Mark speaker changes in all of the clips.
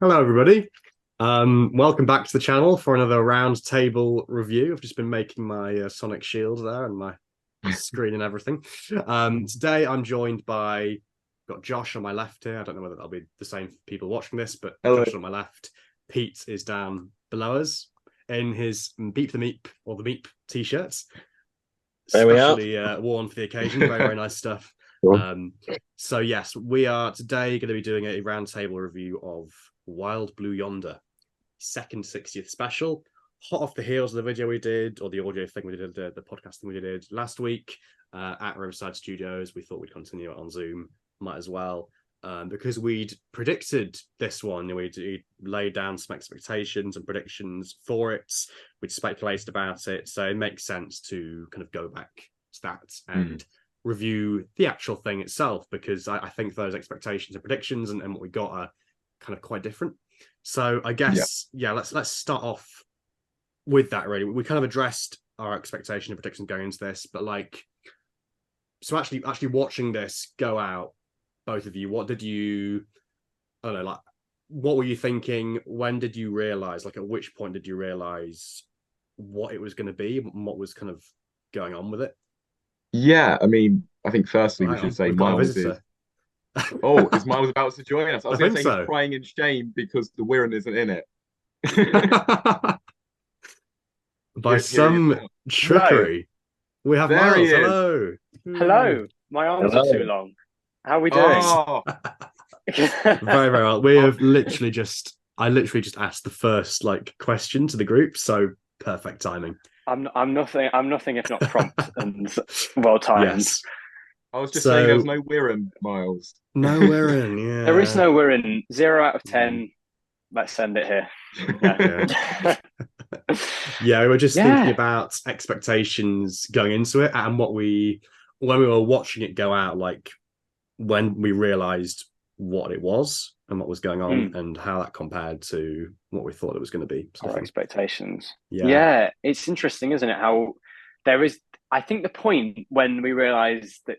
Speaker 1: Hello, everybody. Welcome back to the channel for another round table review. I've just been making my Sonic shield there and my screen and everything. Today I'm joined by got Josh on my left here. I don't know whether that'll be the same for people watching this, but
Speaker 2: Hello.
Speaker 1: Josh on my left. Pete is down below us in his Beep the Meep or the Meep t-shirts,
Speaker 2: There we are.
Speaker 1: specially worn for the occasion. Very, very nice stuff.
Speaker 2: Cool.
Speaker 1: So yes, we are today going to be doing a roundtable review of Wild Blue Yonder, second 60th special, hot off the heels of the video we did, or the audio thing we did, the podcast thing we did last week at Riverside Studios. We thought we'd continue it on Zoom, might as well, because we'd predicted this one. We'd laid down some expectations and predictions for it. We'd speculated about it, so it makes sense to kind of go back to that and review the actual thing itself, because I think those expectations and predictions and what we got are kind of quite different. So I guess let's start off with that. Really, we kind of addressed our expectation and predictions going into this, but so actually watching this go out, both of you, what did you, I don't know, like, what were you thinking? When did you realize, like, at which point did you realize what it was going to be and what was kind of going on with it?
Speaker 2: I mean, I think firstly
Speaker 1: Well,
Speaker 2: we
Speaker 1: hang
Speaker 2: should
Speaker 1: on,
Speaker 2: say
Speaker 1: we've got a
Speaker 2: Miles is.
Speaker 1: visitor.
Speaker 2: Oh, is Miles about to join us? I
Speaker 1: I
Speaker 2: was going to
Speaker 1: think
Speaker 2: say he's
Speaker 1: so.
Speaker 2: crying in shame because the Wirren isn't in it.
Speaker 1: By
Speaker 2: Here he is
Speaker 1: some
Speaker 2: now.
Speaker 3: Hello.
Speaker 1: trickery, we have
Speaker 2: There he
Speaker 1: Miles.
Speaker 2: is.
Speaker 1: Hello.
Speaker 3: Hello. My arms are too
Speaker 2: Hello.
Speaker 3: long. How are we doing?
Speaker 2: Oh,
Speaker 1: Very, very well. We
Speaker 2: oh,
Speaker 1: have I literally just asked the first question to the group, so perfect timing.
Speaker 3: I'm nothing if not prompt and well timed.
Speaker 1: Yes.
Speaker 2: I was just saying there was
Speaker 1: So
Speaker 2: no Wirren, Miles.
Speaker 1: nowhere in,
Speaker 3: There is
Speaker 1: yeah.
Speaker 3: no we're in 0 out of 10.
Speaker 2: Mm.
Speaker 3: Let's send it here. Yeah.
Speaker 1: Yeah. Yeah, we were just thinking
Speaker 3: Yeah.
Speaker 1: about expectations going into it and when we were watching it go out, like when we realized what it was and what was going on
Speaker 3: Mm,
Speaker 1: and how that compared to what we thought it was going to be, sort of
Speaker 3: our
Speaker 1: thing.
Speaker 3: expectations.
Speaker 1: Yeah.
Speaker 3: Yeah, it's interesting, isn't it? How there is I think the point when we realize that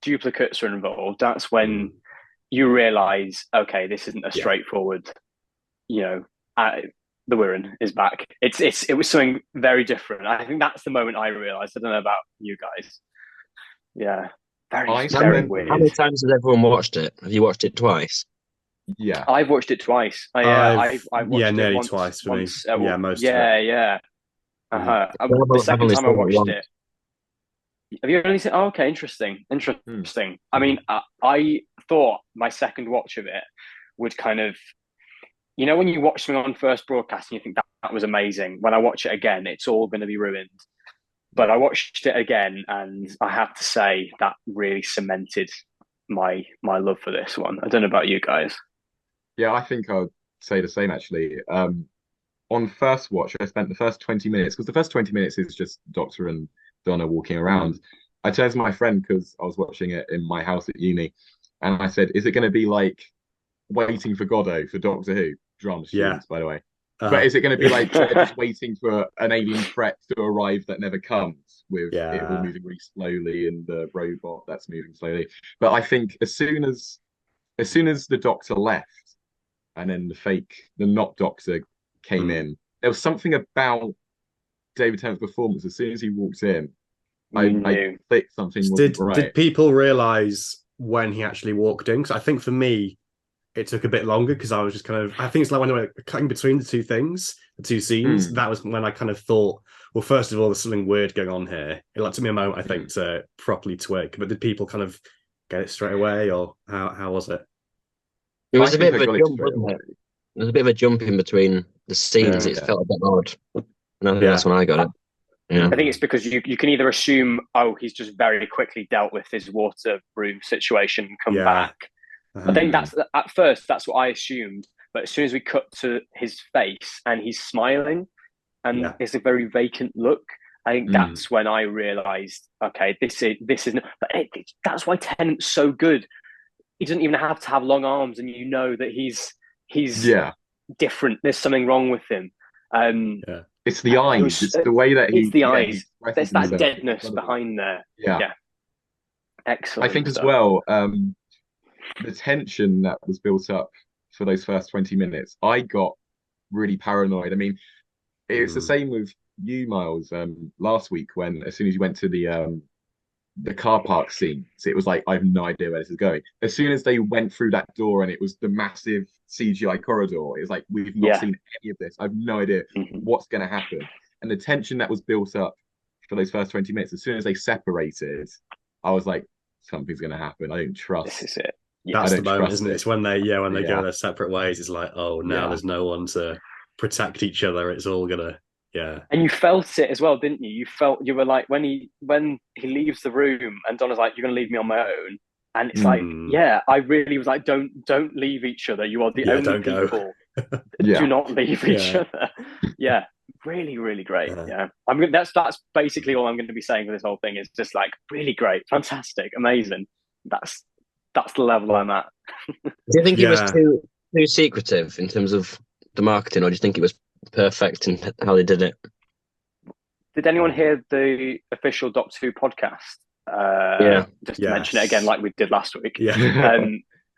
Speaker 3: duplicates are involved, that's when
Speaker 1: Mm.
Speaker 3: you realize, okay, this isn't a
Speaker 1: Yeah.
Speaker 3: straightforward, you know, the Wirren is back. It was something very different. I think that's the moment I realized. I don't know about you guys. Yeah, very
Speaker 2: I
Speaker 4: How many,
Speaker 3: very
Speaker 2: spent,
Speaker 4: how many
Speaker 3: weird.
Speaker 4: times has everyone watched it? Have you watched it twice?
Speaker 2: yeah,
Speaker 3: I've watched it twice. I've
Speaker 1: Yeah,
Speaker 3: watched it
Speaker 1: nearly
Speaker 3: once
Speaker 1: twice for me. Yeah, most of it.
Speaker 3: yeah, yeah.
Speaker 1: Mm.
Speaker 3: Uh-huh. The
Speaker 4: I've
Speaker 3: second
Speaker 4: only
Speaker 3: time I
Speaker 4: seen it
Speaker 3: watched
Speaker 4: once.
Speaker 3: it, have you only seen? Oh, okay, interesting,
Speaker 2: mm,
Speaker 3: interesting. I
Speaker 1: Mm.
Speaker 3: mean, I thought my second watch of it would kind of, when you watch something on first broadcast and you think that was amazing. When I watch it again, it's all going to be ruined. But I watched it again, and I have to say that really cemented my love for this one. I don't know about you guys.
Speaker 2: yeah. I think I'd say the same actually. On first watch, I spent the first 20 minutes because the first 20 minutes is just Doctor and Donna walking
Speaker 1: Mm.
Speaker 2: around. I turned to my friend because I was watching it in my house at uni, and I said, "Is it going to be like Waiting for Godot for Doctor Who drama
Speaker 1: Yeah.
Speaker 2: students, by the way? But
Speaker 1: Uh-huh.
Speaker 2: is it going to be like they're
Speaker 3: Yeah,
Speaker 2: just waiting for an alien threat to arrive that never comes, with it all
Speaker 1: Yeah.
Speaker 2: moving really slowly and the robot that's moving slowly?" But I think as soon as the Doctor left, and then the not Doctor came
Speaker 1: Mm.
Speaker 2: in, there was something about David Tennant's performance. As soon as he walked in,
Speaker 3: you
Speaker 2: I
Speaker 3: knew.
Speaker 2: clicked something wasn't
Speaker 1: Did
Speaker 2: right.
Speaker 1: people realize when he actually walked in? Because I think for me, it took a bit longer because I was just kind of, I think it's like when they were cutting between the two things, the two scenes.
Speaker 2: Mm,
Speaker 1: That was when I kind of thought, well, first of all, there's something weird going on here. It took me a moment, I think,
Speaker 2: mm.
Speaker 1: to properly twig. But did people kind of get it straight away, or how was it?
Speaker 4: It
Speaker 2: I
Speaker 4: was a
Speaker 2: think
Speaker 4: bit
Speaker 2: I
Speaker 4: of a
Speaker 2: got it
Speaker 4: jump,
Speaker 2: straight
Speaker 4: wasn't
Speaker 2: away.
Speaker 4: it? There was a bit of a jump in between the scenes.
Speaker 1: Yeah,
Speaker 4: It
Speaker 2: Yeah,
Speaker 4: felt a bit odd. And I think that's
Speaker 1: yeah,
Speaker 4: when I got it. Yeah.
Speaker 3: I think it's
Speaker 1: mm,
Speaker 3: because you can either assume, oh, he's just very quickly dealt with his water room situation and come
Speaker 1: yeah,
Speaker 3: back. I
Speaker 1: uh-huh,
Speaker 3: think
Speaker 2: mm,
Speaker 3: that's at first that's what I assumed. But as soon as we cut to his face and he's smiling and
Speaker 1: yeah,
Speaker 3: it's a very vacant look, I think
Speaker 2: mm.
Speaker 3: that's when I realized, okay, this is. But that's why Tennant's so good. He doesn't even have to have long arms, and you know that he's
Speaker 2: Yeah.
Speaker 3: different. There's something wrong with him. Um,
Speaker 1: yeah.
Speaker 2: It's the
Speaker 3: it
Speaker 2: eyes.
Speaker 3: was
Speaker 2: It's the way that
Speaker 3: it's the
Speaker 2: he
Speaker 3: eyes.
Speaker 2: expresses
Speaker 3: There's that
Speaker 2: himself. It's
Speaker 3: deadness
Speaker 2: incredible.
Speaker 3: behind there.
Speaker 2: Yeah.
Speaker 3: Yeah,
Speaker 2: I think
Speaker 3: excellent
Speaker 2: as
Speaker 3: stuff.
Speaker 2: well, the tension that was built up for those first 20 minutes, I got really paranoid. I mean, it's the same with you, Miles, last week when as soon as you went to the car park scene, so it was like I have no idea where this is going. As soon as they went through that door and it was the massive CGI corridor, it was like we've not seen any of this. I have no idea what's going to happen. And the tension that was built up for those first 20 minutes, as soon as they separated, I was like, something's going to happen. I don't trust.
Speaker 3: This is it.
Speaker 1: That's the moment, isn't it? It's when they go their separate ways. It's like, oh, now there's no one to protect each other. It's all gonna,
Speaker 3: And you felt it as well, didn't you? You were like when he leaves the room and Donna's like, "You're gonna leave me on my own," and it's like, I really was like, "Don't leave each other. You are the only people. Do not leave each other." Yeah, really, really great. Yeah, that's basically all I'm going to be saying for this whole thing. Is just like really great, fantastic, amazing. That's the level I'm at.
Speaker 4: Do you think it was too secretive in terms of the marketing, or do you think it was perfect in how they did it?
Speaker 3: Did anyone hear the official Doctor Who podcast? Just to mention it again, like we did last week.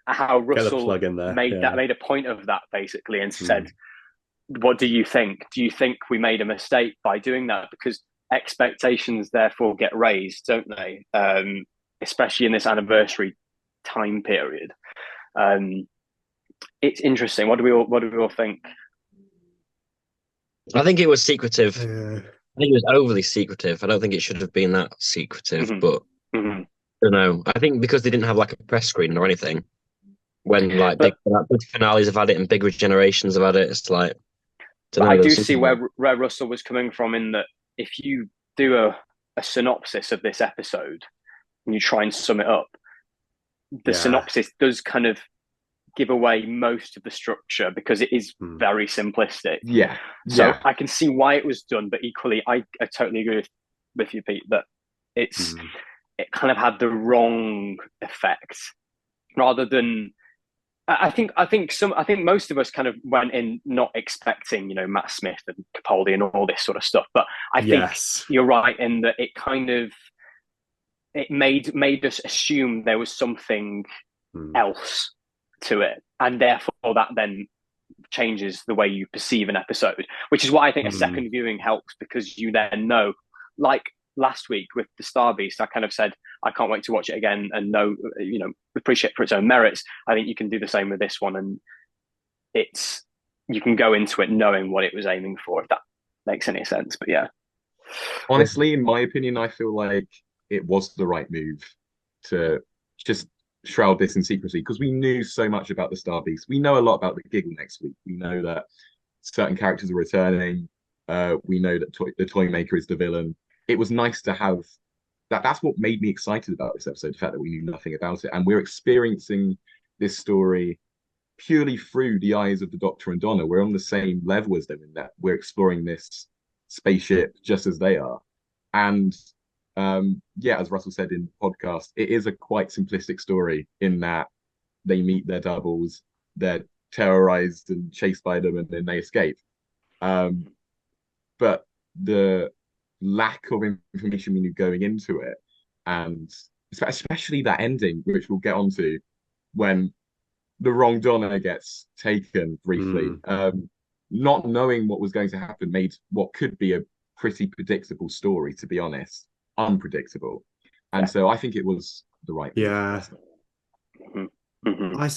Speaker 3: How Russell made a point of that basically and said, "What do you think? Do you think we made a mistake by doing that? Because expectations therefore get raised, don't they? Especially in this anniversary time period." It's interesting. What do we all think?
Speaker 4: I think it was secretive. I think it was overly secretive. I don't think it should have been that secretive, but I don't know. I think because they didn't have like a press screen or anything, when like big finales have had it and big regenerations have had it, it's like.
Speaker 3: I do see where Russell was coming from in that if you do a synopsis of this episode and you try and sum it up, the synopsis does kind of give away most of the structure because it is very simplistic. So I can see why it was done, but equally I totally agree with you, Pete, that it kind of had the wrong effect rather than I think most of us kind of went in not expecting, Matt Smith and Capaldi and all this sort of stuff, but I think you're right in that it kind of it made us assume there was something else to it, and therefore that then changes the way you perceive an episode, which is why I think a second viewing helps, because you then know, like last week with the Star Beast, I kind of said I can't wait to watch it again and appreciate it for its own merits. I think you can do the same with this one, and you can go into it knowing what it was aiming for, if that makes any sense. But
Speaker 2: honestly, in my opinion, I feel like it was the right move to just shroud this in secrecy, because we knew so much about the Star Beast. We know a lot about the Giggle next week. We know that certain characters are returning. We know that the Toy Maker is the villain. It was nice to have that. That's what made me excited about this episode, the fact that we knew nothing about it, and we're experiencing this story purely through the eyes of the Doctor and Donna. We're on the same level as them in that we're exploring this spaceship just as they are. And as Russell said in the podcast, it is a quite simplistic story in that they meet their doubles, they're terrorized and chased by them, and then they escape. But the lack of information we knew going into it, and especially that ending, which we'll get onto, when the wrong Donna gets taken briefly, not knowing what was going to happen made what could be a pretty predictable story, to be honest, unpredictable. And so I think it was the right move.
Speaker 1: I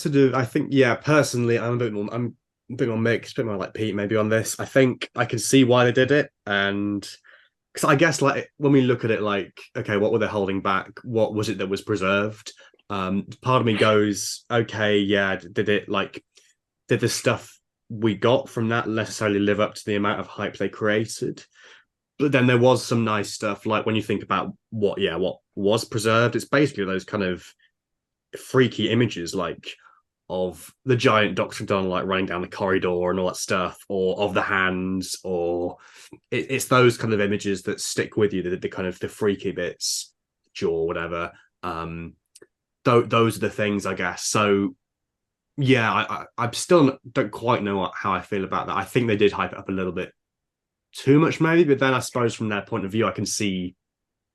Speaker 1: think personally I'm a bit more mixed, a bit more like Pete maybe on this. I think I can see why they did it, and because I guess like when we look at it like, okay, what were they holding back? What was it that was preserved? Part of me goes, okay, did the stuff we got from that necessarily live up to the amount of hype they created? But then there was some nice stuff, like when you think about what was preserved, it's basically those kind of freaky images, like of the giant Dr. Don like running down the corridor and all that stuff, or of the hands, or it's those kind of images that stick with you, the kind of the freaky bits, jaw, whatever. Those are the things, I guess. So I still don't quite know how I feel about that. I think they did hype it up a little bit too much maybe, but then I suppose from their point of view I can see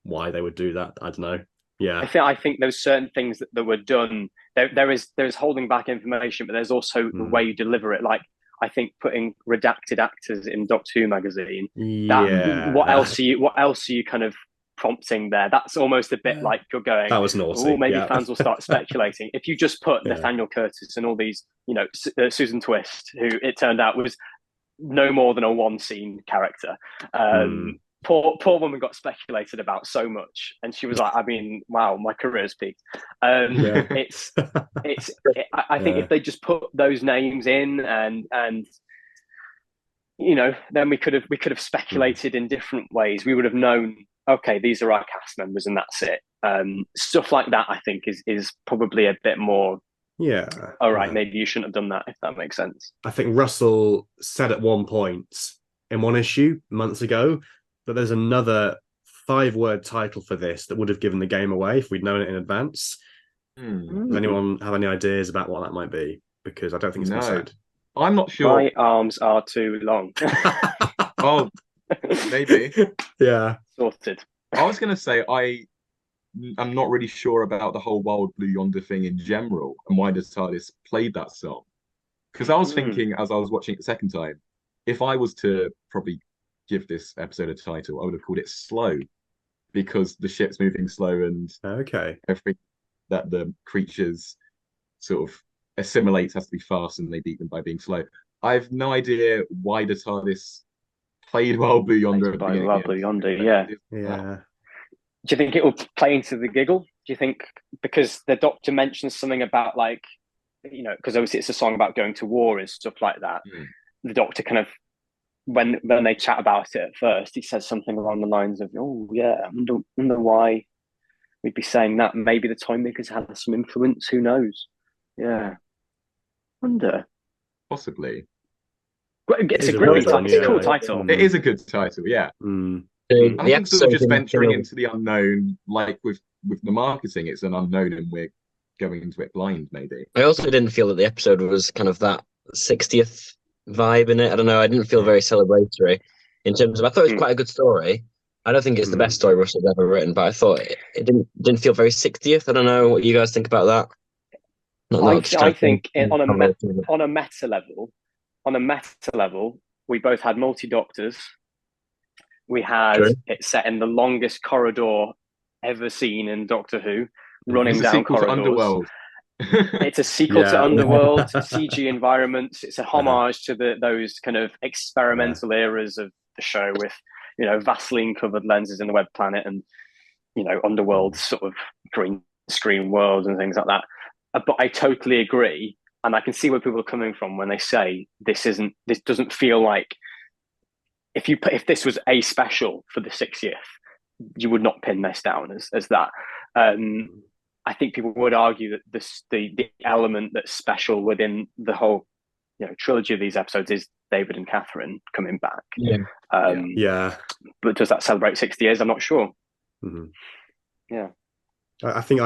Speaker 1: why they would do that. I don't know. Yeah.
Speaker 3: I think there's certain things that were done. There's holding back information, but there's also the way you deliver it. Like, I think putting redacted actors in Doctor Who magazine.
Speaker 1: Yeah.
Speaker 3: What else are you kind of prompting there? That's almost a bit like you're going,
Speaker 1: that was naughty.
Speaker 3: Oh, maybe
Speaker 1: yeah.
Speaker 3: fans will start speculating. If you just put Nathaniel Curtis and all these, Susan Twist, who it turned out was no more than a one scene character. Poor woman got speculated about so much, and she was like, I mean, wow, my career's peaked. I think if they just put those names in and then we could have speculated in different ways. We would have known, okay, these are our cast members and that's it. Stuff like that, I think, is probably a bit more.
Speaker 1: Yeah.
Speaker 3: All right, maybe you shouldn't have done that, if that makes sense.
Speaker 1: I think Russell said at one point in one issue months ago that there's another 5-word title for this that would have given the game away if we'd known it in advance. Does anyone have any ideas about what that might be? Because I don't think it's been said.
Speaker 2: I'm not sure.
Speaker 3: My arms are too long.
Speaker 2: Oh, maybe.
Speaker 1: Yeah.
Speaker 3: Sorted.
Speaker 2: I was going to say I'm not really sure about the whole Wild Blue Yonder thing in general and why does TARDIS played that song. Because I was thinking as I was watching it the second time, if I was to probably give this episode a title, I would have called it Slow, because the ship's moving slow and everything that the creatures sort of assimilate has to be fast and they beat them by being slow. I have no idea why the TARDIS played Wild Blue Yonder.
Speaker 3: Wild Blue Yonder, yeah. Do you think it will play into the giggle? Do you think because the Doctor mentions something about because obviously it's a song about going to war and stuff like that. The Doctor kind of when they chat about it at first, he says something along the lines of, "Oh yeah, I wonder why we'd be saying that. Maybe the Toy Makers had some influence. Who knows? Yeah, wonder
Speaker 2: possibly."
Speaker 3: It's a great title. It's a cool title.
Speaker 2: It is a good title. Yeah. I think sort of just venturing into the unknown, like with the marketing, it's an unknown and we're going into it blind, maybe.
Speaker 4: I also didn't feel that the episode was kind of that 60th vibe in it. I don't know. I didn't feel very celebratory in terms of. I thought it was quite a good story. I don't think it's the best story Russell's ever written, but I thought it didn't feel very 60th. I don't know what you guys think about that.
Speaker 3: I think on a meta level, we both had multi-doctors. We had it set in the longest corridor ever seen in Doctor Who, running down corridors. It's a sequel to Underworld, CG environments. It's a homage to those kind of experimental eras of the show with, Vaseline covered lenses in the Web Planet and, Underworld sort of green screen worlds and things like that. But I totally agree. And I can see where people are coming from when they say this doesn't feel like if this was a special for the 60th, you would not pin this down as that. I think people would argue that the element that's special within the whole trilogy of these episodes is David and Catherine coming back. But does that celebrate 60 years? I'm not sure. Yeah.
Speaker 1: I think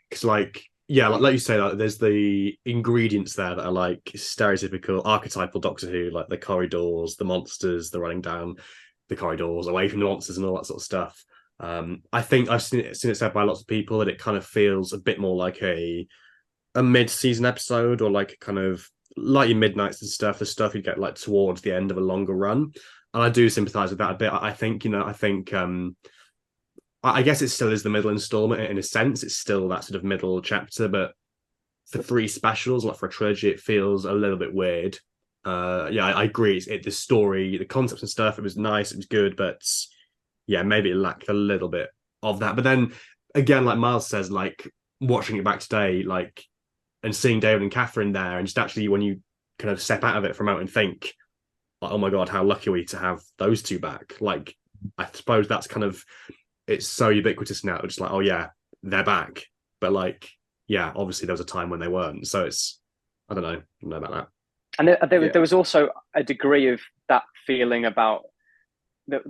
Speaker 1: because like you say, like there's the ingredients there that are like stereotypical archetypal Doctor Who, like the corridors, the monsters, the running down the corridors away from the monsters and all that sort of stuff. I think I've seen it said by lots of people that it kind of feels a bit more like a mid-season episode, or like kind of like your midnights and stuff, the stuff you get like towards the end of a longer run. And I do sympathize with that a bit. I think I guess it still is the middle installment in a sense. It's still that sort of middle chapter, but for 3 specials, like for a trilogy, it feels a little bit weird. I agree. The story, the concepts and stuff, it was nice, it was good, but maybe it lacked a little bit of that. But then again, like Miles says, like watching it back today, like and seeing David and Catherine there, and just actually when you kind of step out of it for a moment and think, oh my God, how lucky are we to have those 2 back? Like, I suppose that's kind of, it's so ubiquitous now, just like, oh yeah, they're back. But like, obviously there was a time when they weren't. So it's, I don't know about that.
Speaker 3: And there was also a degree of that feeling about the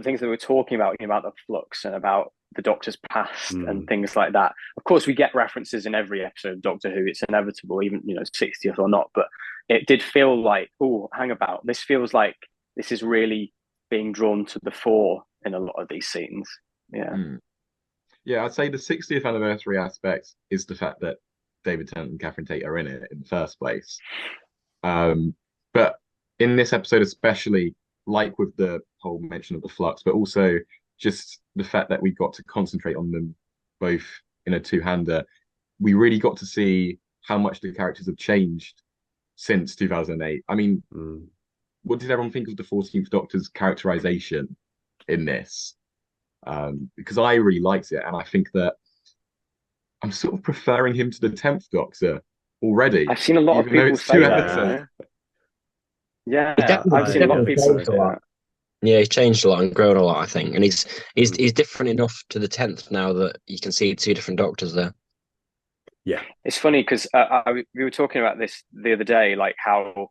Speaker 3: things that we were talking about the flux and about the Doctor's past and things like that. Of course, we get references in every episode of Doctor Who. It's inevitable, even 60th or not. But it did feel like, oh, hang about. This feels like this is really being drawn to the fore in a lot of these scenes. Yeah.
Speaker 2: Yeah, I'd say the 60th anniversary aspect is the fact that David Tennant and Catherine Tate are in it in the first place. But in this episode, especially, like with the whole mention of the flux, but also just the fact that we got to concentrate on them both in a two-hander, we really got to see how much the characters have changed since 2008. I mean, what did everyone think of the 14th Doctor's characterization in this? Because I really liked it, and I think that I'm sort of preferring him to the 10th Doctor already.
Speaker 3: I've seen a lot of people say that. Yeah, I've seen a lot of people say that.
Speaker 4: Yeah, he's changed a lot and grown a lot, I think, and he's different enough to the 10th now that you can see two different Doctors there.
Speaker 1: Yeah,
Speaker 3: it's funny because we were talking about this the other day, like how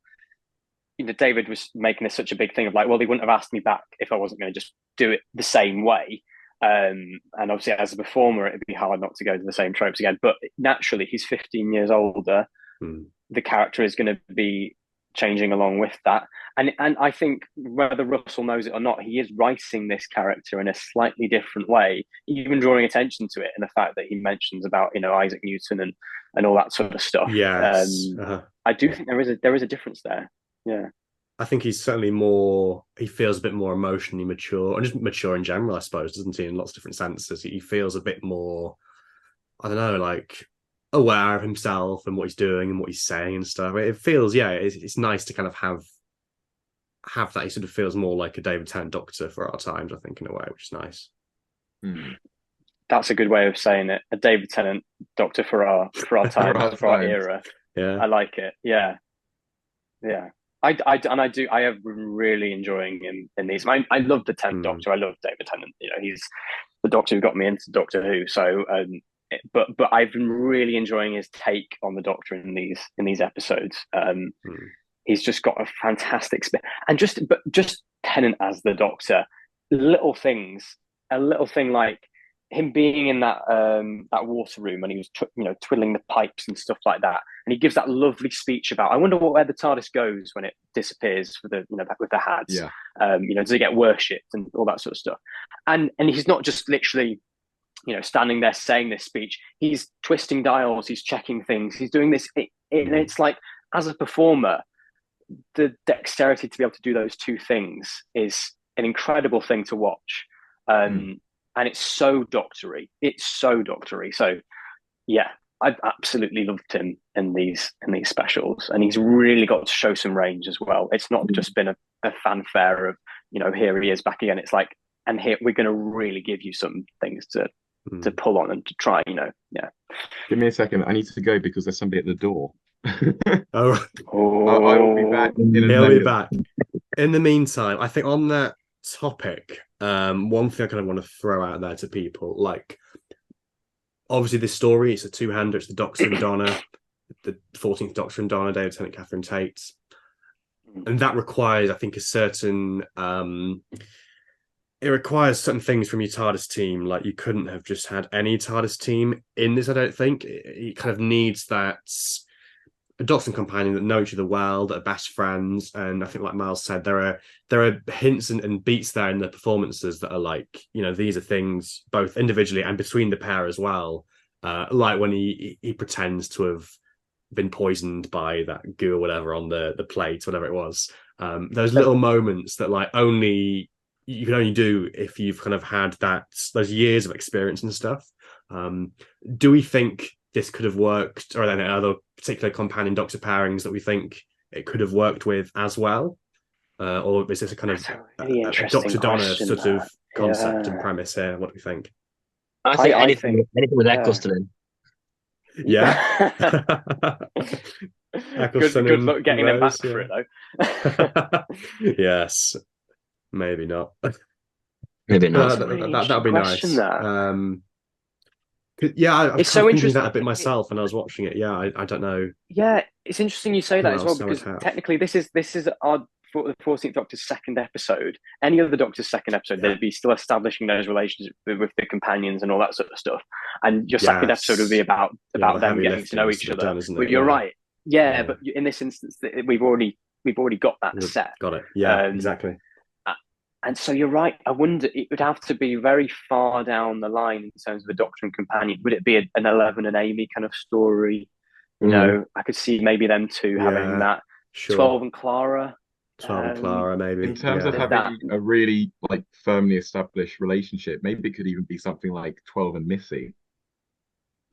Speaker 3: David was making this such a big thing of like, well, they wouldn't have asked me back if I wasn't going to just do it the same way. And obviously, as a performer, it'd be hard not to go to the same tropes again. But naturally, he's 15 years older. The character is going to be changing along with that. And I think whether Russell knows it or not, he is writing this character in a slightly different way, even drawing attention to it in the fact that he mentions about Isaac Newton and all that sort of stuff.
Speaker 1: Yes,
Speaker 3: I do think there is a difference there. Yeah,
Speaker 1: I think he's certainly more. He feels a bit more emotionally mature, and just mature in general, I suppose, doesn't he? In lots of different senses, he feels a bit more. I don't know, like aware of himself and what he's doing and what he's saying and stuff. It feels, it's nice to kind of have that. He sort of feels more like a David Tennant Doctor for our times, I think, in a way, which is nice.
Speaker 3: That's a good way of saying it. A David Tennant Doctor for our time, for our era.
Speaker 1: Yeah,
Speaker 3: I like it. Yeah. I have been really enjoying him in these. I love the 10th Doctor. I love David Tennant. He's the Doctor who got me into Doctor Who. So, but I've been really enjoying his take on the Doctor in these episodes. He's just got a fantastic spin, and just Tennant as the Doctor. A little thing like him being in that water room and he was twiddling the pipes and stuff like that, and he gives that lovely speech about, I wonder where the TARDIS goes when it disappears with the Hads. Does it get worshipped and all that sort of stuff, and he's not just literally standing there saying this speech. He's twisting dials, he's checking things, he's doing this. It's like, as a performer, the dexterity to be able to do those two things is an incredible thing to watch. And it's so doctory. So yeah, I've absolutely loved him in these specials, and he's really got to show some range as well. It's not just been a fanfare of here he is back again. It's like, and here we're going to really give you some things to pull on and to try. Yeah.
Speaker 2: Give me a second. I need to go because there's somebody at the door.
Speaker 1: Oh,
Speaker 2: I will be back.
Speaker 1: He'll be back. In the meantime, I think on that topic, one thing I kind of want to throw out there to people, like, obviously this story, it's a two-hander. It's the Doctor and Donna, the 14th Doctor and Donna, David Tennant, Catherine Tate, and that requires, I think, a certain it requires certain things from your TARDIS team. Like, you couldn't have just had any TARDIS team in this, I don't think. It kind of needs that a Doctor and companion that know each other well, that are best friends. And I think, like Miles said, there are hints and beats there in the performances that are like, these are things both individually and between the pair as well. Like when he pretends to have been poisoned by that goo or whatever on the plate, whatever it was. Those little moments that like you can only do if you've kind of had those years of experience and stuff. Do we think this could have worked, or are there other particular companion Doctor pairings that we think it could have worked with as well? Or is this a kind of a Dr. Donna sort of concept and premise here? What do we think?
Speaker 4: I think anything with Eccleston in.
Speaker 1: Yeah.
Speaker 3: Good luck getting them back for it, though.
Speaker 1: Yes. Maybe not.
Speaker 4: Maybe not.
Speaker 1: That would be nice. I was
Speaker 3: so interesting
Speaker 1: that a bit myself when I was watching it. Yeah, I don't know.
Speaker 3: Yeah, it's interesting you say that as well, because technically this is the 14th Doctor's second episode. Any other Doctor's second episode, they'd be still establishing those relationships with the companions and all that sort of stuff. And your second episode would be about them getting to know each other. But you're right. Yeah, but in this instance, we've already got that set.
Speaker 1: Got it. Yeah, exactly.
Speaker 3: And so you're right. I wonder, it would have to be very far down the line in terms of a Doctor and companion. Would it be an 11 and Amy kind of story? You know, I could see maybe them two having that.
Speaker 1: Sure.
Speaker 3: 12 and Clara.
Speaker 1: 12 and Clara, maybe.
Speaker 2: In terms of having a really like firmly established relationship, maybe it could even be something like 12 and Missy.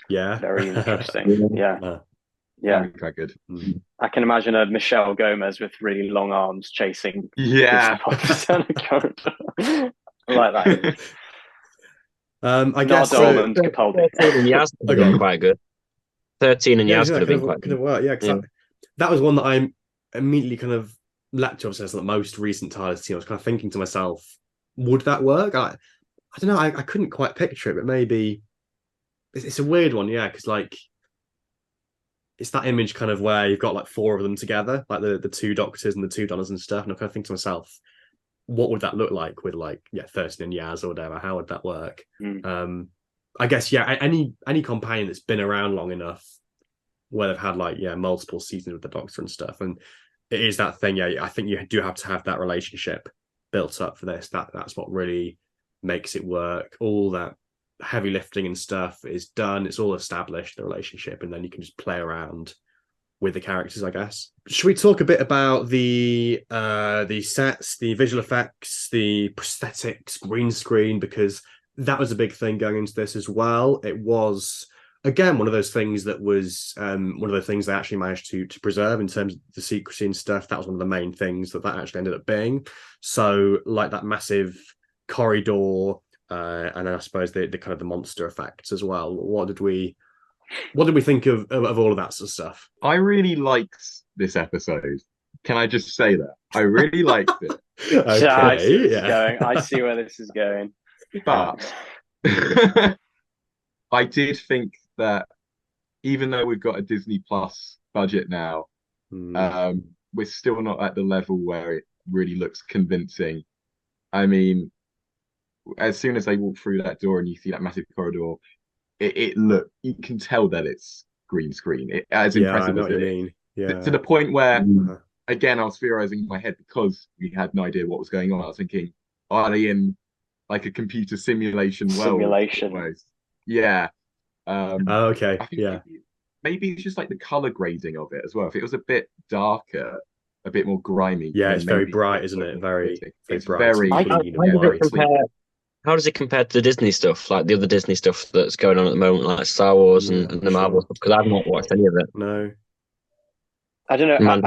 Speaker 1: Yeah.
Speaker 3: Very interesting. Yeah.
Speaker 2: That'd be quite good.
Speaker 3: I can imagine a Michelle Gomez with really long arms chasing.
Speaker 2: Yeah.
Speaker 3: I like that.
Speaker 1: I guess
Speaker 3: Dolman, Capaldi.
Speaker 4: 13 and Yaz could have been quite good. 13 and Yaz could have been quite good.
Speaker 1: Could have worked, yeah. That was one that I immediately kind of leapt to, obviously, as the most recent TARDIS team. I was kind of thinking to myself, would that work? I don't know. I couldn't quite picture it, but maybe it's a weird one, yeah, because like it's that image kind of where you've got like four of them together, like the two Doctors and the two Donners and stuff. And I kind of think to myself, what would that look like with like 13 and Yaz or whatever? How would that work? I guess any companion that's been around long enough where they've had like multiple seasons with the Doctor and stuff, and it is that thing. I think you do have to have that relationship built up for this. That's what really makes it work. All that heavy lifting and stuff is done. It's all established, the relationship, and then you can just play around with the characters, I guess. Should we talk a bit about the sets, the visual effects, the prosthetics, green screen, because that was a big thing going into this as well. It was, again, one of those things that was one of the things they actually managed to preserve in terms of the secrecy and stuff. That was one of the main things that actually ended up being. So like that massive corridor, and then I suppose the kind of the monster effects as well. What did we think of all of that sort of stuff?
Speaker 2: I really liked this episode. Can I just say that? I really liked it.
Speaker 1: Okay,
Speaker 3: I see where this is going.
Speaker 2: But I did think that even though we've got a Disney Plus budget now, we're still not at the level where it really looks convincing. I mean, as soon as they walk through that door and you see that massive corridor, you can tell that it's green screen. As impressive as it is.
Speaker 1: Yeah.
Speaker 2: To the point where, again, I was theorizing in my head because we had no idea what was going on. I was thinking, are they in like a computer simulation world? Almost? Yeah.
Speaker 1: Okay.
Speaker 2: I think maybe it's just like the color grading of it as well. If it was a bit darker, a bit more grimy.
Speaker 1: Yeah, it's very bright, isn't it? Very bright.
Speaker 2: Very clean.
Speaker 4: How does it compare to the Disney stuff, like the other Disney stuff that's going on at the moment, like Star Wars and the Marvel stuff? Because I've not watched any of it.
Speaker 1: No.
Speaker 3: I don't know.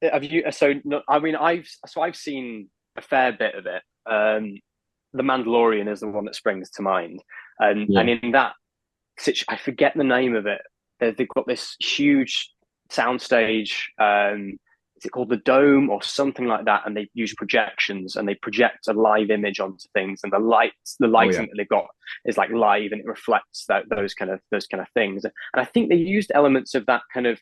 Speaker 3: Have you? So no, I mean, I've seen a fair bit of it. The Mandalorian is the one that springs to mind, and in that I forget the name of it. They've got this huge soundstage. Is it called the Dome or something like that? And they use projections and they project a live image onto things, and the lighting that they've got is like live and it reflects those kind of things. And I think they used elements of that kind of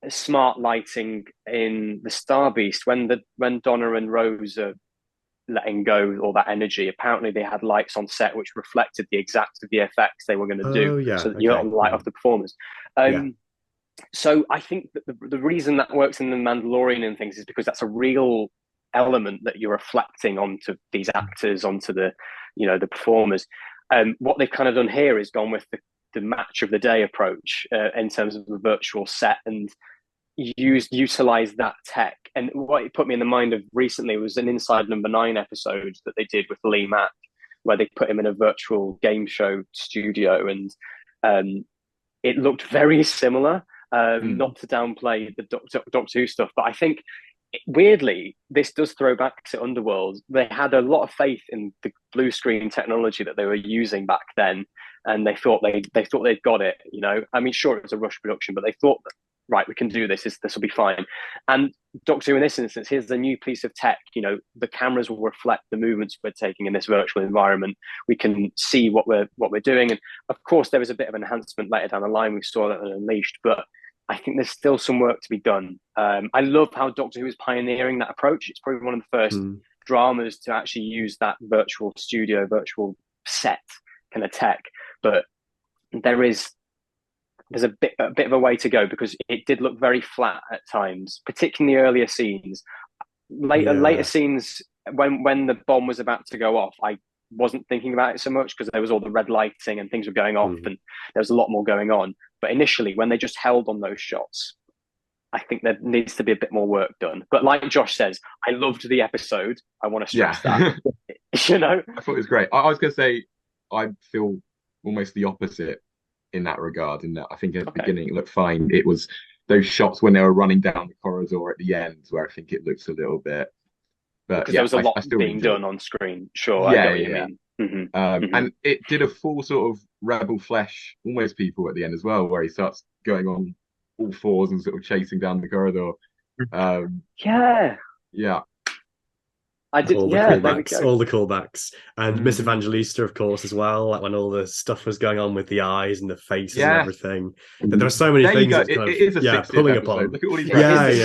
Speaker 3: smart lighting in the Star Beast when Donna and Rose are letting go all that energy. Apparently they had lights on set which reflected the exact of the effects they were going to do, so that you don't light off the performers. So I think that the reason that works in the Mandalorian and things is because that's a real element that you're reflecting onto these actors, onto the performers. What they've kind of done here is gone with the match of the day approach in terms of the virtual set and utilize that tech. And what it put me in the mind of recently was an Inside Number 9 episode that they did with Lee Mack, where they put him in a virtual game show studio, and it looked very similar. Not to downplay the Doctor Who stuff, but I think weirdly this does throw back to Underworld. They had a lot of faith in the blue screen technology that they were using back then, and they thought they'd got it. I mean, sure, it was a rush production, but they thought, right, we can do this. This will be fine. And Doctor Who, in this instance, here's a new piece of tech. The cameras will reflect the movements we're taking in this virtual environment. We can see what we're doing, and of course, there was a bit of enhancement later down the line. We saw that Unleashed, but I think there's still some work to be done. I love how Doctor Who is pioneering that approach. It's probably one of the first dramas to actually use that virtual studio, virtual set kind of tech. But there's a bit of a way to go, because it did look very flat at times, particularly in the earlier scenes. Later scenes, when the bomb was about to go off, I wasn't thinking about it so much because there was all the red lighting and things were going off and there was a lot more going on. But initially, when they just held on those shots, I think there needs to be a bit more work done. But like Josh says, I loved the episode. I want to stress that. You know,
Speaker 2: I thought it was great. I was going to say I feel almost the opposite in that regard. In that I think at the beginning it looked fine. It was those shots when they were running down the corridor at the end where I think it looks a little bit. But
Speaker 3: because there was a lot being done on screen. Sure, I get what you mean. Mm-hmm.
Speaker 2: And it did a full sort of Rebel Flesh, almost people at the end as well, where he starts going on all fours and sort of chasing down the corridor.
Speaker 3: Yeah. I did.
Speaker 1: All the callbacks, and Miss Evangelista, of course, as well. Like when all the stuff was going on with the eyes and the faces and everything. There are so many things. That
Speaker 2: it is a
Speaker 1: pulling upon.
Speaker 2: Look at all these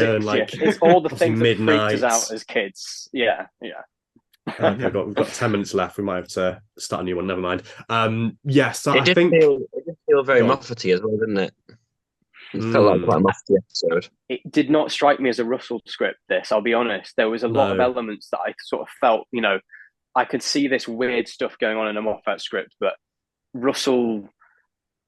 Speaker 1: and like
Speaker 3: it's all the things that freaked us out as kids. Yeah.
Speaker 1: We've got 10 minutes left. We might have to start a new one. Never mind. So
Speaker 4: it did feel very Moffat-y as well, didn't it? It felt like quite a Moffat episode.
Speaker 3: It did not strike me as a Russell script, this, I'll be honest. There was a lot of elements that I sort of felt, I could see this weird stuff going on in a Moffat script, but Russell,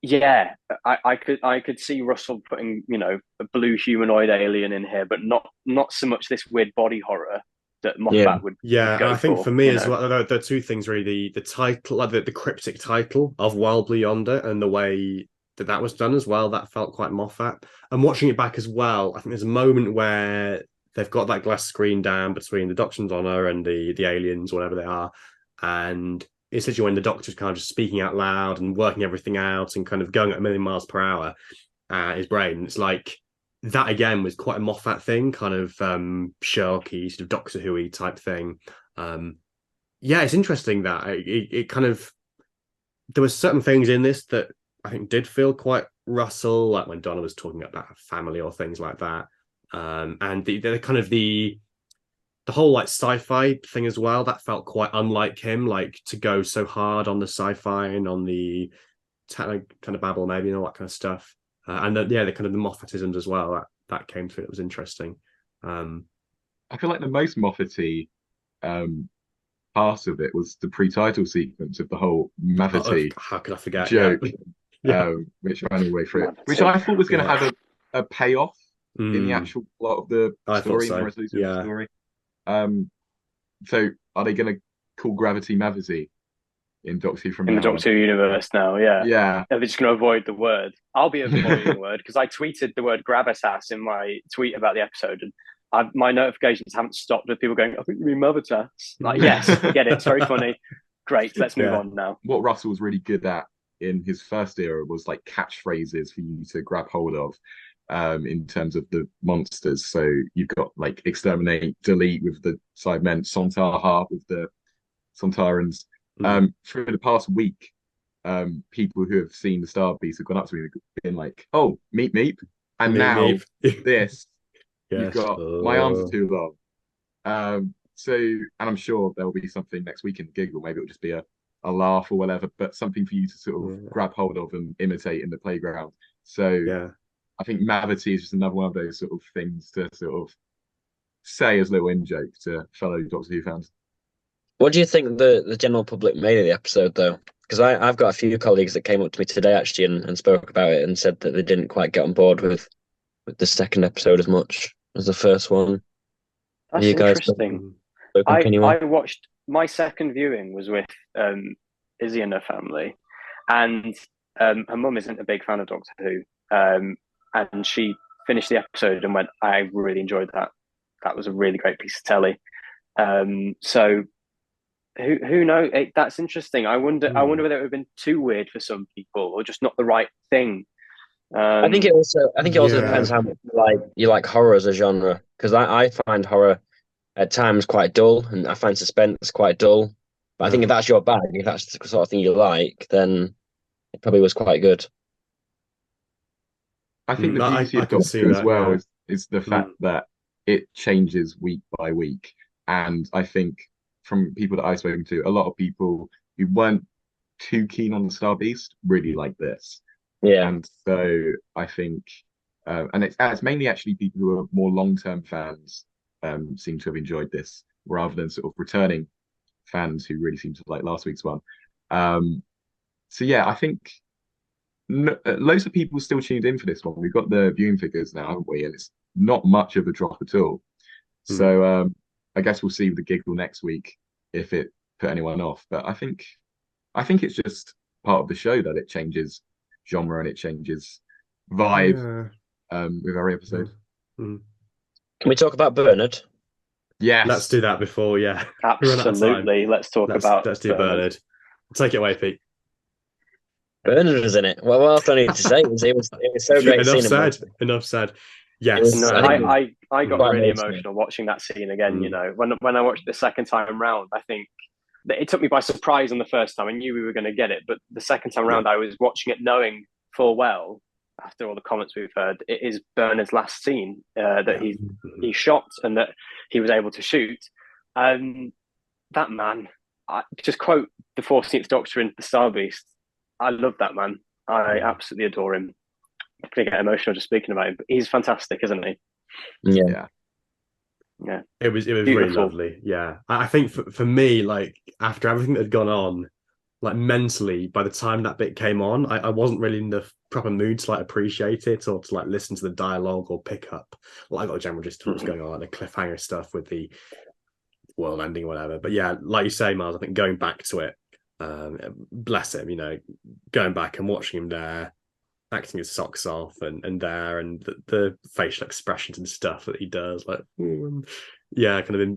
Speaker 3: I could see Russell putting, a blue humanoid alien in here, but not so much this weird body horror that Moffat would
Speaker 1: go I think for me as well, there are two things really. The title, like the cryptic title of Wild Blue Yonder, and the way that was done as well, that felt quite Moffat. And watching it back as well, I think there's a moment where they've got that glass screen down between the Doctor's Honor and the aliens, whatever they are, and essentially when the Doctor's kind of just speaking out loud and working everything out and kind of going at a million miles per hour, his brain, it's like that again was quite a Moffat thing, kind of Sherlock-y, sort of Doctor Who-y type thing. It's interesting that it kind of, there were certain things in this that I think did feel quite Russell, like when Donna was talking about her family or things like that. And the kind of the whole like sci-fi thing as well, that felt quite unlike him, like to go so hard on the sci-fi and on the kind of babble maybe and all that kind of stuff. And the kind of the Moffatisms as well, that came through. It was interesting.
Speaker 2: I feel like the most Moffat-y part of it was the pre-title sequence of the whole Mavity.
Speaker 1: How could I forget?
Speaker 2: Joke. Which ran all the way through it, which I thought was going to have a payoff in the actual plot of the story, the resolution of the story. So are they going to call Gravity Mavity in Doctor Who from
Speaker 3: in the Doctor Who universe now?
Speaker 2: Yeah.
Speaker 3: Are they just going to avoid the word? I'll be avoiding the word because I tweeted the word gravitas in my tweet about the episode, and my notifications haven't stopped with people going, "I think you mean Mothertas." Like, yes, get it. It's very funny. Great. Let's move on now.
Speaker 2: What Russell was really good at in his first era was like catchphrases for you to grab hold of in terms of the monsters. So you've got like exterminate, delete with the Cybermen, Sontar Heart with the Sontarans. For the past week, people who have seen the Star Beast have gone up to me and been like, "Oh, meep meep," and now this, you've got my arms are too long. And I'm sure there'll be something next week in the giggle. Maybe it'll just be a laugh or whatever, but something for you to sort of grab hold of and imitate in the playground. So I think Mavity is just another one of those sort of things to sort of say as a little in-joke to fellow Doctor Who fans.
Speaker 4: What do you think the general public made of the episode, though? Because I've got a few colleagues that came up to me today, actually, and spoke about it and said that they didn't quite get on board with the second episode as much as the first one.
Speaker 3: That's interesting. I watched, my second viewing was with Izzy and her family, and her mum isn't a big fan of Doctor Who, and she finished the episode and went, "I really enjoyed that. That was a really great piece of telly." So who knows? That's interesting. I wonder whether it would have been too weird for some people or just not the right thing.
Speaker 4: I think it also depends how much you like horror as a genre, because I find horror at times quite dull, and I find suspense quite dull. But I think if that's your bag, if that's the sort of thing you like, then it probably was quite good.
Speaker 2: I think the beauty of Doctor Who as well is the fact that it changes week by week. And I think from people that I've spoken to, a lot of people who weren't too keen on the Star Beast really like this.
Speaker 4: Yeah.
Speaker 2: And so I think, and it's mainly actually people who are more long-term fans seem to have enjoyed this rather than sort of returning fans who really seem to like last week's one. So yeah, I think loads of people still tuned in for this one. We've got the viewing figures now, haven't we? And it's not much of a drop at all. So I guess we'll see with the giggle next week if it put anyone off. But I think it's just part of the show that it changes genre and it changes vibe with every episode.
Speaker 4: Can we talk about Bernard?
Speaker 2: Yes.
Speaker 1: Let's do that before,
Speaker 3: Absolutely. Let's do
Speaker 1: Bernard. Take it away, Pete.
Speaker 4: Bernard was in it. Well, what else do I need to say? It was so great.
Speaker 1: Enough said. Yes.
Speaker 3: I got really emotional watching that scene again. You know, when I watched it the second time round, I think it took me by surprise on the first time. I knew we were going to get it, but the second time round, I was watching it knowing full well, after all the comments we've heard, it is Bernard's last scene that he shot and that he was able to shoot. That man, I just quote the 14th Doctor in The Star Beast. I love that man. I absolutely adore him. I'm going to get emotional just speaking about him, but he's fantastic, isn't he?
Speaker 4: Yeah.
Speaker 1: It was really lovely. Yeah, I think for me, like after everything that had gone on, like mentally, by the time that bit came on, I wasn't really in the proper mood to like appreciate it or to like listen to the dialogue or pick up. Well, I got a general gist of what's going on, like the cliffhanger stuff with the world ending or whatever. But yeah, like you say, Miles, I think going back to it, bless him, you know, going back and watching him there, acting his socks off and the facial expressions and stuff that he does, like kind of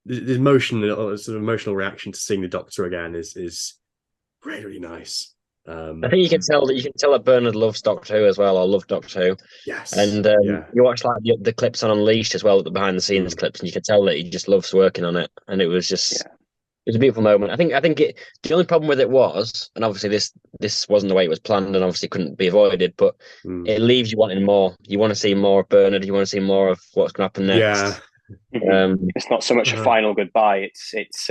Speaker 1: the emotion, sort of emotional reaction to seeing the Doctor again is really, really nice.
Speaker 4: I think you can tell that Bernard loves Doctor Who as well, or loved Doctor Who.
Speaker 1: Yes,
Speaker 4: and you watch like the clips on Unleashed as well, the behind the scenes clips, and you can tell that he just loves working on it, and it was just. Yeah. It was a beautiful moment. I think the only problem with it was, and obviously this wasn't the way it was planned and obviously couldn't be avoided, but it leaves you wanting more. You want to see more of Bernard. You want to see more of what's going to happen next.
Speaker 1: Yeah.
Speaker 3: It's not so much a final goodbye. It's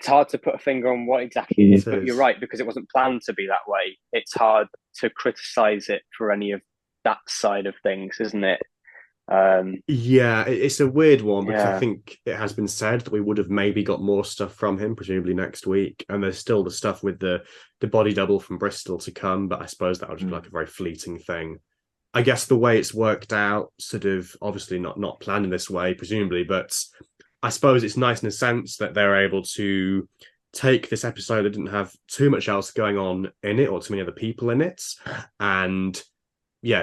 Speaker 3: hard to put a finger on what exactly it is, but you're right, because it wasn't planned to be that way. It's hard to criticize it for any of that side of things, isn't it?
Speaker 1: It's a weird one because I think it has been said that we would have maybe got more stuff from him, presumably next week, and there's still the stuff with the body double from Bristol to come, but I suppose that would be like a very fleeting thing. I guess the way it's worked out, sort of obviously not planned in this way, presumably, but I suppose it's nice in a sense that they're able to take this episode that didn't have too much else going on in it or too many other people in it, and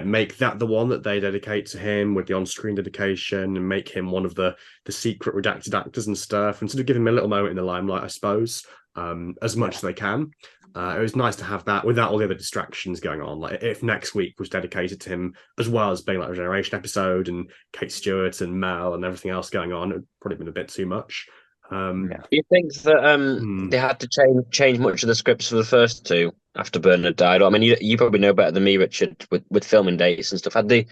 Speaker 1: make that the one that they dedicate to him with the on-screen dedication, and make him one of the secret redacted actors and stuff, and sort of give him a little moment in the limelight, I suppose, as much as they can. It was nice to have that without all the other distractions going on. Like if next week was dedicated to him as well as being like a Regeneration episode and Kate Stewart and Mel and everything else going on, it would probably been a bit too much.
Speaker 4: Do you think that they had to change much of the scripts for the first two after Bernard died? I mean, you probably know better than me, Richard, with filming dates and stuff. Had they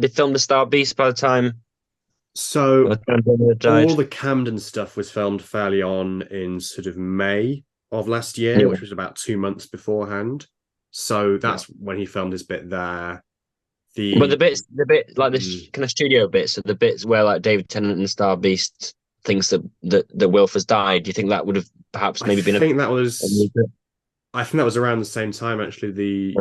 Speaker 4: filmed the Star Beast by the time?
Speaker 1: So all the Camden stuff was filmed fairly on in sort of May of last year, which was about 2 months beforehand. So that's when he filmed his bit there.
Speaker 4: But the bit like this kind of studio bits, so the bits where like David Tennant and the Star Beast thinks that Wilf has died. Do you think that would have perhaps maybe been?
Speaker 1: I think that was around the same time actually.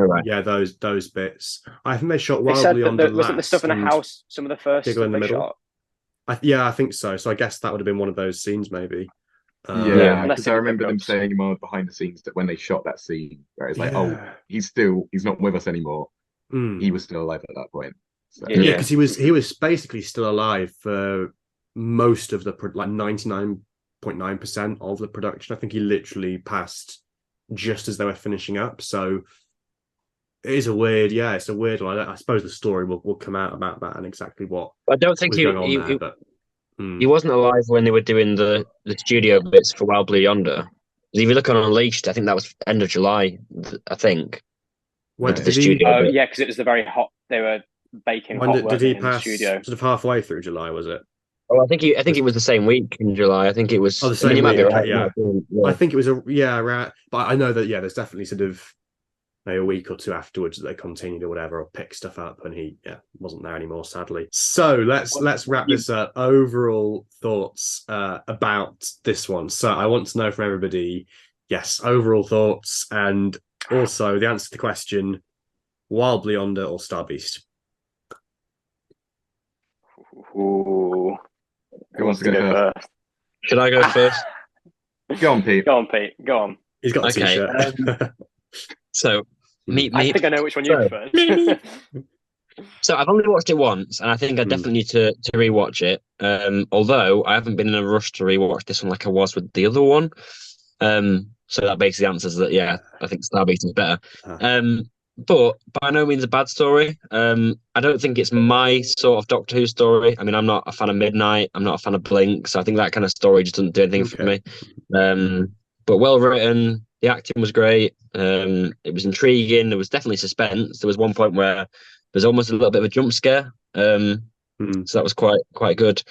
Speaker 1: Those bits. I think they shot Wild Blue Yonder.
Speaker 3: Wasn't the stuff in the house some of the first stuff they shot?
Speaker 1: I think so. So I guess that would have been one of those scenes, maybe.
Speaker 2: Because I remember them saying behind the scenes that when they shot that scene, where it's like, he's not with us anymore. He was still alive at that point. So.
Speaker 1: Because he was basically still alive for most of the 99.9% of the production. I think he literally passed just as they were finishing up. So it is it's a weird one. I suppose the story will come out about that and exactly what.
Speaker 4: I don't think he wasn't alive when they were doing the studio bits for Wild Blue Yonder. If you look on Unleashed, I think that was end of July. I think.
Speaker 1: Because
Speaker 3: it was the very hot. They were baking.
Speaker 1: Did he pass sort of halfway through July? Was it?
Speaker 4: Oh, I think it was the same week in July. I think it was.
Speaker 1: Oh, the same week. Might be right. Yeah. I think it was right. But I know that there's definitely sort of maybe a week or two afterwards that they continued or whatever, or picked stuff up, and he wasn't there anymore, sadly. So let's wrap this up. Overall thoughts about this one. So I want to know from everybody, yes, overall thoughts, and also the answer to the question: Wild Blue Yonder or Star Beast?
Speaker 3: Ooh.
Speaker 2: Who wants to go first?
Speaker 4: Should I go first?
Speaker 2: Go on, Pete.
Speaker 3: Go on, Pete. Go on.
Speaker 1: He's got a t-shirt.
Speaker 4: So,
Speaker 3: I think I know which one you prefer.
Speaker 4: So I've only watched it once, and I think I definitely need to rewatch it. Although I haven't been in a rush to rewatch this one like I was with the other one. So that basically answers that. Yeah, I think Star Beast is better. But by no means a bad story. I don't think it's my sort of Doctor Who story. I mean, I'm not a fan of Midnight. I'm not a fan of Blink. So I think that kind of story just doesn't do anything for me. But well written. The acting was great. It was intriguing. There was definitely suspense. There was one point where there's almost a little bit of a jump scare. So that was quite good.